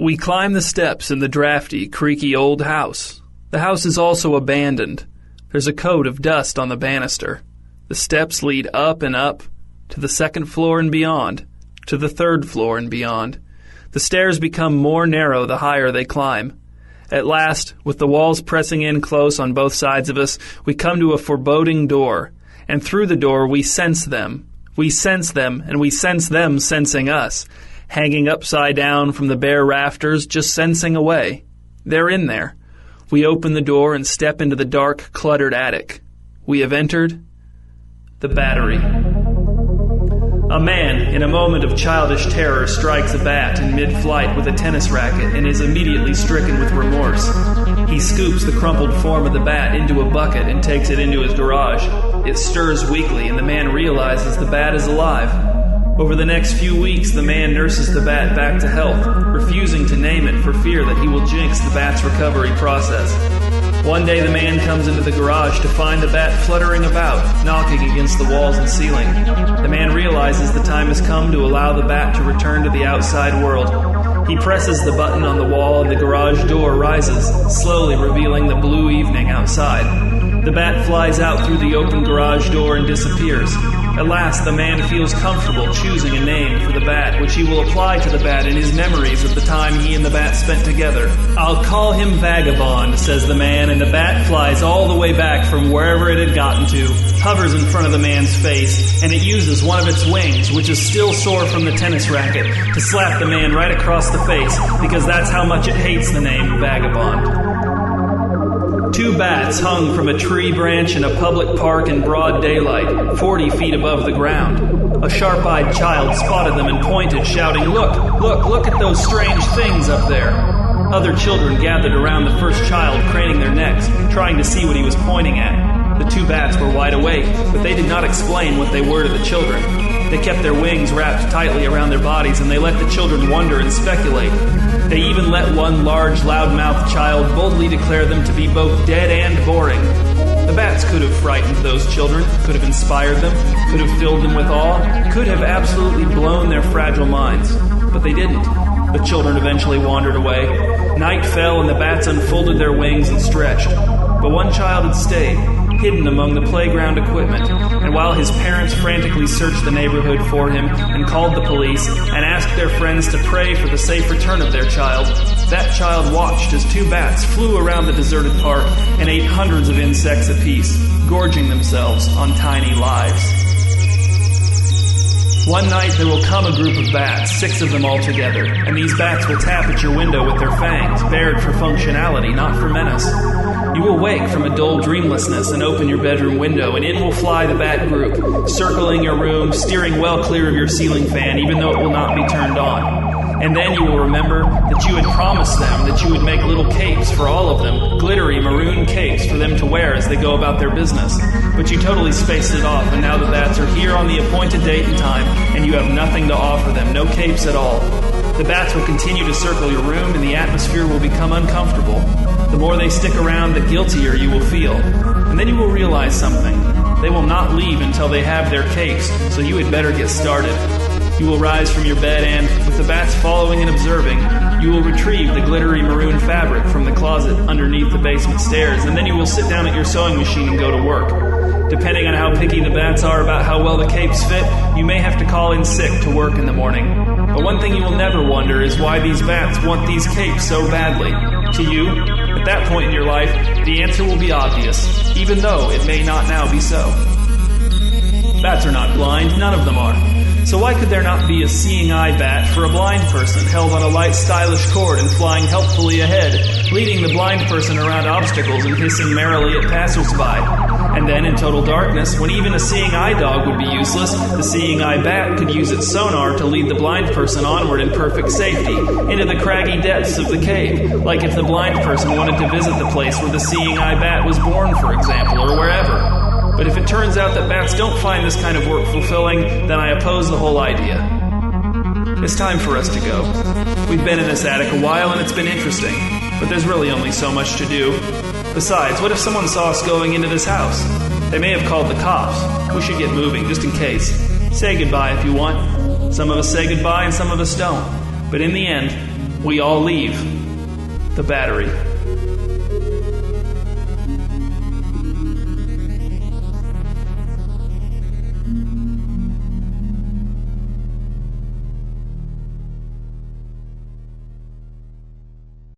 We climb the steps in the drafty, creaky old house. The house is also abandoned. There's a coat of dust on the banister. The steps lead up and up, to the second floor and beyond, to the third floor and beyond. The stairs become more narrow the higher they climb. At last, with the walls pressing in close on both sides of us, we come to a foreboding door, and through the door we sense them. We sense them, and we sense them sensing us, hanging upside down from the bare rafters, just sensing away. They're in there. We open the door and step into the dark, cluttered attic. We have entered the Battery. A man, in a moment of childish terror, strikes a bat in mid-flight with a tennis racket and is immediately stricken with remorse. He scoops the crumpled form of the bat into a bucket and takes it into his garage. It stirs weakly, and the man realizes the bat is alive. Over the next few weeks, the man nurses the bat back to health, refusing to name it for fear that he will jinx the bat's recovery process. One day the man comes into the garage to find the bat fluttering about, knocking against the walls and ceiling. The man realizes the time has come to allow the bat to return to the outside world. He presses the button on the wall and the garage door rises, slowly revealing the blue evening outside. The bat flies out through the open garage door and disappears. At last, the man feels comfortable choosing a name for the bat, which he will apply to the bat in his memories of the time he and the bat spent together. "I'll call him Vagabond," says the man, and the bat flies all the way back from wherever it had gotten to, hovers in front of the man's face, and it uses one of its wings, which is still sore from the tennis racket, to slap the man right across the face, because that's how much it hates the name Vagabond. Two bats hung from a tree branch in a public park in broad daylight, 40 feet above the ground. A sharp-eyed child spotted them and pointed, shouting, Look at those strange things up there." Other children gathered around the first child, craning their necks, trying to see what he was pointing at. The two bats were wide awake, but they did not explain what they were to the children. They kept their wings wrapped tightly around their bodies, and they let the children wonder and speculate. They even let one large, loud-mouthed child boldly declare them to be both dead and boring. The bats could have frightened those children, could have inspired them, could have filled them with awe, could have absolutely blown their fragile minds. But they didn't. The children eventually wandered away. Night fell and the bats unfolded their wings and stretched. But one child had stayed, hidden among the playground equipment, and while his parents frantically searched the neighborhood for him and called the police and asked their friends to pray for the safe return of their child, that child watched as two bats flew around the deserted park and ate hundreds of insects apiece, gorging themselves on tiny lives. One night there will come a group of bats, 6 of them all together, and these bats will tap at your window with their fangs, bared for functionality, not for menace. You will wake from a dull dreamlessness and open your bedroom window, and in will fly the bat group, circling your room, steering well clear of your ceiling fan, even though it will not be turned on. And then you will remember that you had promised them that you would make little capes for all of them, glittery maroon capes for them to wear as they go about their business. But you totally spaced it off, and now the bats are here on the appointed date and time, and you have nothing to offer them, no capes at all. The bats will continue to circle your room, and the atmosphere will become uncomfortable. The more they stick around, the guiltier you will feel. And then you will realize something. They will not leave until they have their capes, so you had better get started. You will rise from your bed and, with the bats following and observing, you will retrieve the glittery maroon fabric from the closet underneath the basement stairs, and then you will sit down at your sewing machine and go to work. Depending on how picky the bats are about how well the capes fit, you may have to call in sick to work in the morning. But one thing you will never wonder is why these bats want these capes so badly. To you, at that point in your life, the answer will be obvious, even though it may not now be so. Bats are not blind, none of them are. So why could there not be a seeing-eye bat for a blind person held on a light, stylish cord and flying helpfully ahead, leading the blind person around obstacles and hissing merrily at passers-by? And then, in total darkness, when even a seeing-eye dog would be useless, the seeing-eye bat could use its sonar to lead the blind person onward in perfect safety, into the craggy depths of the cave, like if the blind person wanted to visit the place where the seeing-eye bat was born, for example, or wherever. But if it turns out that bats don't find this kind of work fulfilling, then I oppose the whole idea. It's time for us to go. We've been in this attic a while and it's been interesting, but there's really only so much to do. Besides, what if someone saw us going into this house? They may have called the cops. We should get moving, just in case. Say goodbye if you want. Some of us say goodbye and some of us don't. But in the end, We all leave the Battery.